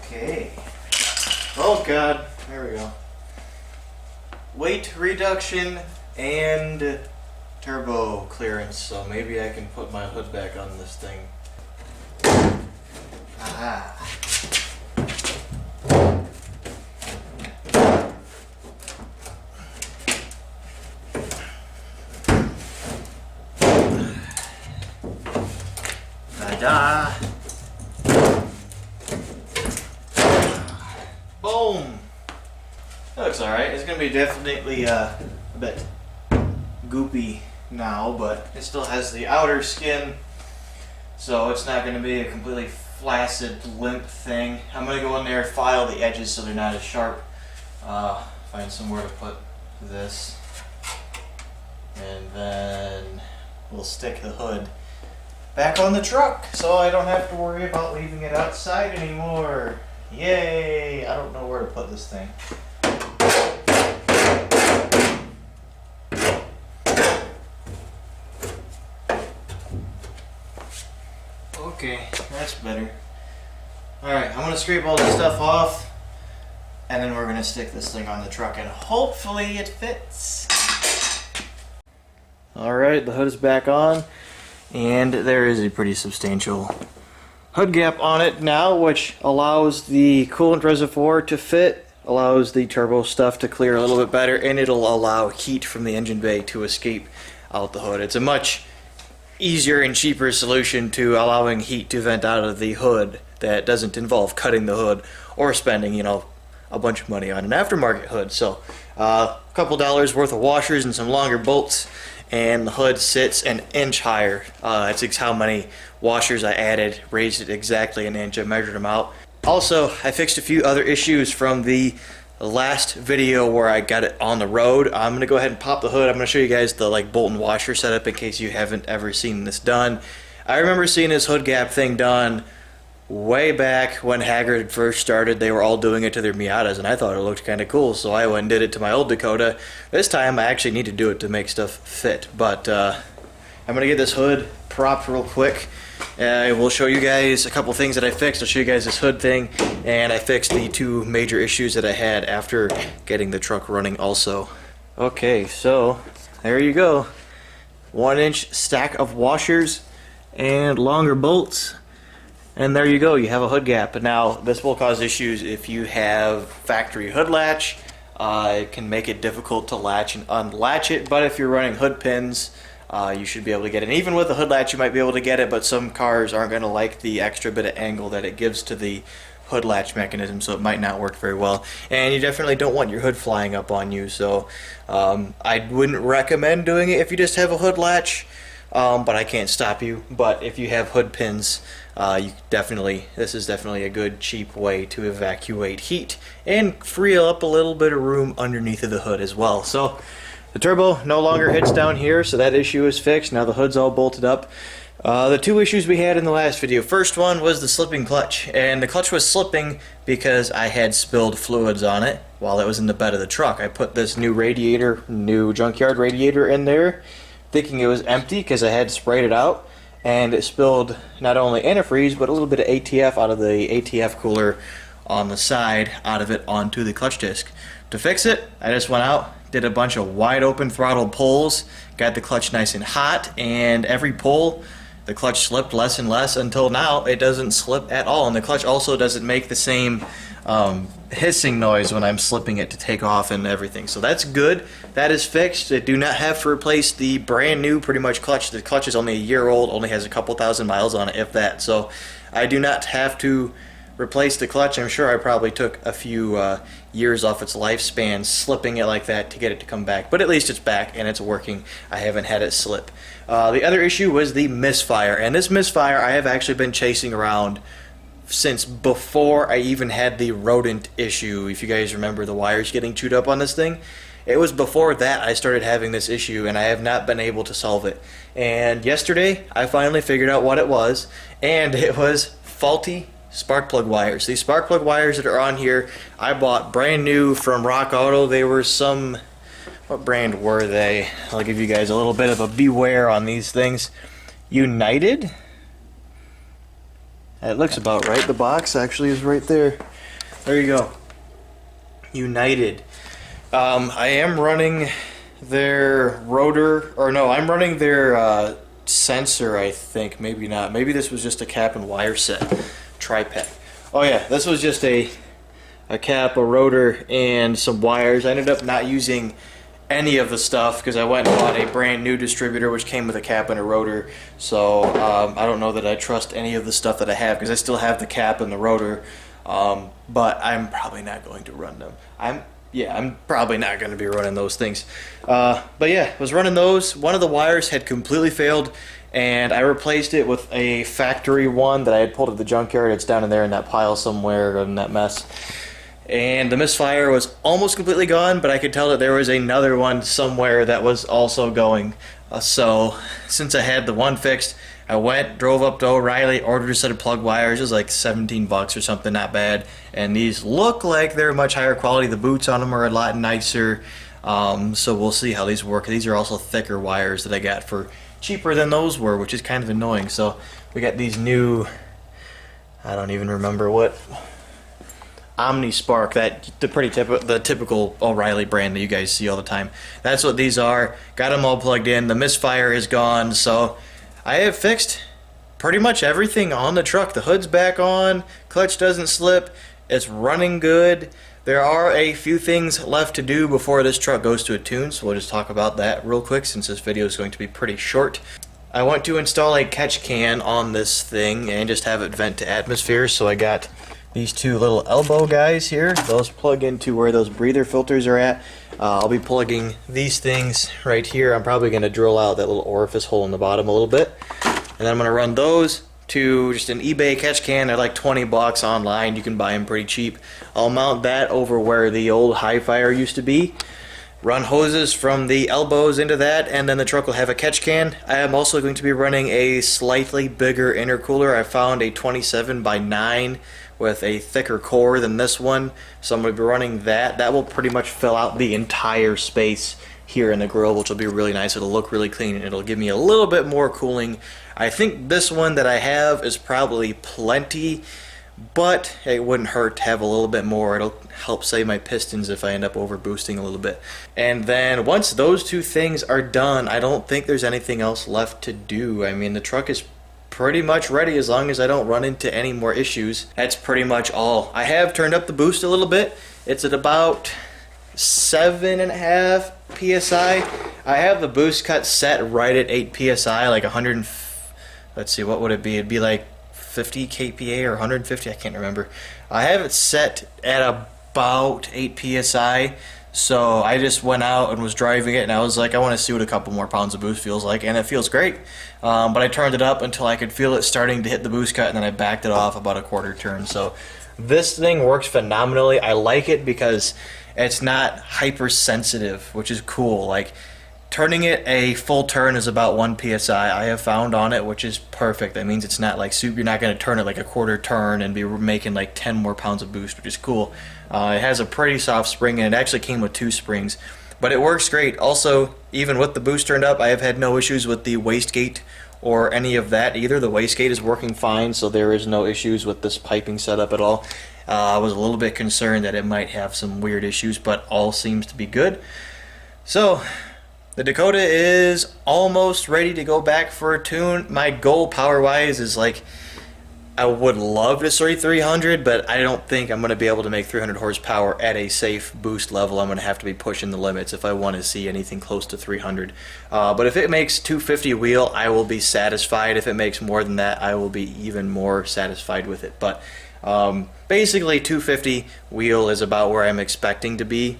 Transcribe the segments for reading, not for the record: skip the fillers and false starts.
Okay. Oh god, there we go. Weight reduction and turbo clearance, so maybe I can put my hood back on this thing. Aha. Ta-da! Boom! That looks alright. It's going to be definitely a bit goopy now, but it still has the outer skin, so it's not going to be a completely flaccid, limp thing. I'm going to go in there, file the edges so they're not as sharp, find somewhere to put this, and then we'll stick the hood back on the truck so I don't have to worry about leaving it outside anymore. Yay! I don't know where to put this thing. Okay, that's better. Alright, I'm going to scrape all this stuff off, and then we're going to stick this thing on the truck, and hopefully it fits. Alright, the hood is back on, and there is a pretty substantial hood gap on it now, which allows the coolant reservoir to fit, allows the turbo stuff to clear a little bit better, and it'll allow heat from the engine bay to escape out the hood. It's a much easier and cheaper solution to allowing heat to vent out of the hood that doesn't involve cutting the hood or spending, you know, a bunch of money on an aftermarket hood. So a couple dollars worth of washers and some longer bolts, and the hood sits an inch higher. That's how many washers I added, raised it exactly an inch. I measured them out. Also, I fixed a few other issues from the last video where I got it on the road. I'm going to go ahead and pop the hood. I'm going to show you guys the bolt and washer setup in case you haven't ever seen this done. I remember seeing this hood gap thing done way back when Haggard first started. They were all doing it to their Miatas, and I thought it looked kind of cool, so I went and did it to my old Dakota. This time I actually need to do it to make stuff fit, but I'm going to get this hood propped real quick. I will show you guys a couple things that I fixed. I'll show you guys this hood thing, and I fixed the two major issues that I had after getting the truck running also. Okay, so there you go. 1-inch stack of washers and longer bolts, and there you go, you have a hood gap. Now this will cause issues if you have factory hood latch. It can make it difficult to latch and unlatch it, but if you're running hood pins, you should be able to get it. And even with a hood latch you might be able to get it, but some cars aren't going to like the extra bit of angle that it gives to the hood latch mechanism, so it might not work very well. And you definitely don't want your hood flying up on you, so I wouldn't recommend doing it if you just have a hood latch, but I can't stop you. But if you have hood pins, this is definitely a good cheap way to evacuate heat and free up a little bit of room underneath of the hood as well. So the turbo no longer hits down here, so that issue is fixed. Now the hood's all bolted up. The two issues we had in the last video. First one was the slipping clutch, and the clutch was slipping because I had spilled fluids on it while it was in the bed of the truck. I put this new junkyard radiator in there, thinking it was empty because I had sprayed it out, and it spilled not only antifreeze but a little bit of ATF out of the ATF cooler on the side out of it onto the clutch disc. To fix it, I just went out, did a bunch of wide open throttle pulls, got the clutch nice and hot, and every pull the clutch slipped less and less until now it doesn't slip at all. And the clutch also doesn't make the same hissing noise when I'm slipping it to take off and everything. So that's good. That is fixed. I do not have to replace the brand new pretty much clutch. The clutch is only a year old, only has a couple thousand miles on it, if that. So I do not have to replace the clutch. I'm sure I probably took a few years off its lifespan slipping it like that to get it to come back, but at least it's back and it's working. I haven't had it slip. The other issue was the Misfire, and this Misfire I have actually been chasing around since before I even had the rodent issue. If you guys remember the wires getting chewed up on this thing, it was before that I started having this issue, and I have not been able to solve it. And yesterday I finally figured out what it was, and it was faulty spark plug wires. These spark plug wires that are on here I bought brand new from Rock Auto. They were some, what brand were they? I'll give you guys a little bit of a beware on these things. United? That looks about right. The box actually is right there. There you go. United. I am running their rotor, or no, I'm running their sensor, I think. Maybe not. Maybe this was just a cap and wire set. Tri-pack. Oh yeah, this was just a cap, a rotor, and some wires. I ended up not using any of the stuff because I went and bought a brand new distributor which came with a cap and a rotor. So I don't know that I trust any of the stuff that I have because I still have the cap and the rotor. But I'm probably not going to run them. I'm probably not going to be running those things. But yeah, I was running those. One of the wires had completely failed, and I replaced it with a factory one that I had pulled at the junkyard. It's down in there in that pile somewhere in that mess. And the Misfire was almost completely gone, but I could tell that there was another one somewhere that was also going. So since I had the one fixed, I went, drove up to O'Reilly, ordered a set of plug wires. It was like 17 bucks or something, not bad. And these look like they're much higher quality. The boots on them are a lot nicer. So we'll see how these work. These are also thicker wires that I got for cheaper than those were, which is kind of annoying. So we got these new, I don't even remember what, Omni Spark, the typical O'Reilly brand that you guys see all the time. That's what these are. Got them all plugged in. The Misfire is gone, so I have fixed pretty much everything on the truck. The hood's back on, clutch doesn't slip, it's running good. There are a few things left to do before this truck goes to a tune, so we'll just talk about that real quick since this video is going to be pretty short. I want to install a catch can on this thing and just have it vent to atmosphere, so I got these two little elbow guys here. Those plug into where those breather filters are at. I'll be plugging these things right here. I'm probably going to drill out that little orifice hole in the bottom a little bit. And then I'm going to run those to just an eBay catch can. They're like 20 bucks online. You can buy them pretty cheap. I'll mount that over where the old Hi-Fire used to be. Run hoses from the elbows into that, and then the truck will have a catch can. I am also going to be running a slightly bigger intercooler. I found a 27 by 9 with a thicker core than this one, so I'm going to be running that. That will pretty much fill out the entire space here in the grill, which will be really nice. It'll look really clean, and it'll give me a little bit more cooling. I think this one that I have is probably plenty, but it wouldn't hurt to have a little bit more. It'll help save my pistons if I end up over boosting a little bit. And then once those two things are done, I don't think there's anything else left to do. I mean, the truck is pretty much ready as long as I don't run into any more issues. That's pretty much all. I have turned up the boost a little bit. It's at about 7.5 PSI. I have the boost cut set right at 8 PSI, like 100, let's see, what would it be? It'd be like 50 kPa or 150, I can't remember. I have it set at about 8 PSI. So I just went out and was driving it, and I was like, I want to see what a couple more pounds of boost feels like, and it feels great. But I turned it up until I could feel it starting to hit the boost cut, and then I backed it off about a quarter turn. So this thing works phenomenally. I like it because it's not hypersensitive, which is cool. Like, turning it a full turn is about 1 PSI I have found on it, which is perfect. That means it's not like soup. You're not going to turn it like a quarter turn and be making like 10 more pounds of boost, which is cool. It has a pretty soft spring, and it actually came with 2 springs. But it works great. Also, even with the boost turned up, I have had no issues with the wastegate or any of that either. The wastegate is working fine, so there is no issues with this piping setup at all. I was a little bit concerned that it might have some weird issues, but all seems to be good. So the Dakota is almost ready to go back for a tune. My goal power-wise is like, I would love to see 300, but I don't think I'm going to be able to make 300 horsepower at a safe boost level. I'm going to have to be pushing the limits if I want to see anything close to 300. But if it makes 250 wheel, I will be satisfied. If it makes more than that, I will be even more satisfied with it. But basically 250 wheel is about where I'm expecting to be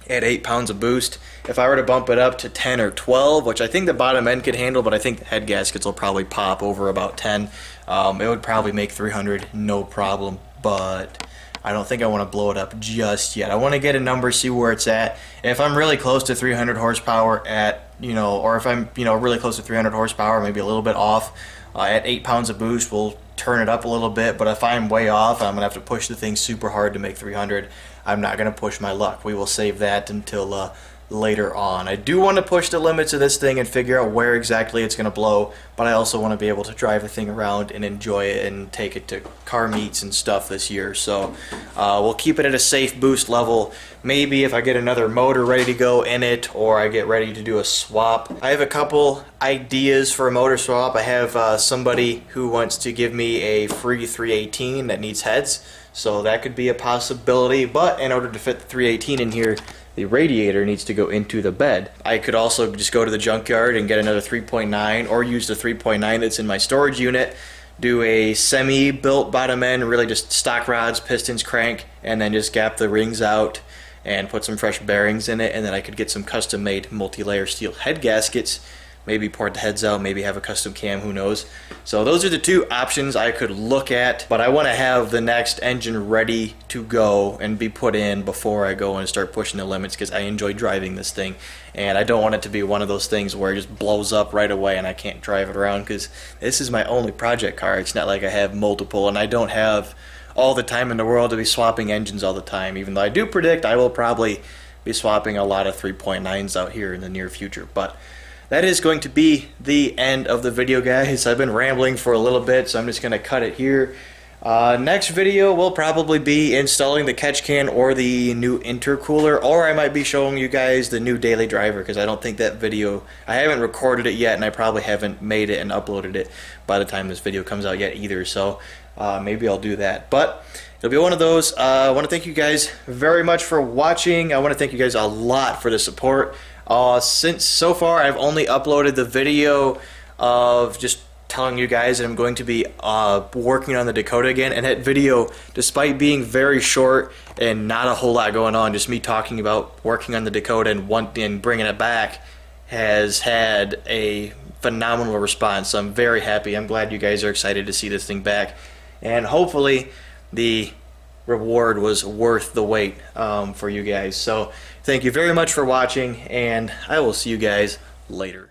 at 8 pounds of boost. If I were to bump it up to 10 or 12, which I think the bottom end could handle, but I think the head gaskets will probably pop over about 10, it would probably make 300 no problem, but I don't think I want to blow it up just yet. I want to get a number, see where it's at. If I'm really close to 300 horsepower at, or if I'm, really close to 300 horsepower, maybe a little bit off, at 8 pounds of boost, we'll turn it up a little bit. But if I'm way off, I'm going to have to push the thing super hard to make 300. I'm not going to push my luck. We will save that until later on. I do want to push the limits of this thing and figure out where exactly it's going to blow, but I also want to be able to drive the thing around and enjoy it and take it to car meets and stuff this year. So we'll keep it at a safe boost level. Maybe if I get another motor ready to go in it, or I get ready to do a swap. I have a couple ideas for a motor swap. I have somebody who wants to give me a free 318 that needs heads, so that could be a possibility, but in order to fit the 318 in here, the radiator needs to go into the bed. I could also just go to the junkyard and get another 3.9, or use the 3.9 that's in my storage unit, do a semi-built bottom end, really just stock rods, pistons, crank, and then just gap the rings out and put some fresh bearings in it, and then I could get some custom-made multi-layer steel head gaskets, maybe port the heads out, maybe have a custom cam, who knows. So those are the two options I could look at, but I want to have the next engine ready to go and be put in before I go and start pushing the limits, because I enjoy driving this thing, and I don't want it to be one of those things where it just blows up right away and I can't drive it around, because this is my only project car. It's not like I have multiple, and I don't have all the time in the world to be swapping engines all the time, even though I do predict I will probably be swapping a lot of 3.9s out here in the near future. But that is going to be the end of the video, guys. I've been rambling for a little bit, so I'm just going to cut it here. Next video will probably be installing the catch can or the new intercooler, or I might be showing you guys the new daily driver, because I don't think that video, I haven't recorded it yet, and I probably haven't made it and uploaded it by the time this video comes out yet either, so maybe I'll do that. But it'll be one of those. I want to thank you guys very much for watching. I want to thank you guys a lot for the support. Since so far I've only uploaded the video of just telling you guys that I'm going to be working on the Dakota again, and that video, despite being very short and not a whole lot going on, just me talking about working on the Dakota and bringing it back, has had a phenomenal response. So I'm very happy. I'm glad you guys are excited to see this thing back, and hopefully the reward was worth the wait for you guys. So thank you very much for watching, and I will see you guys later.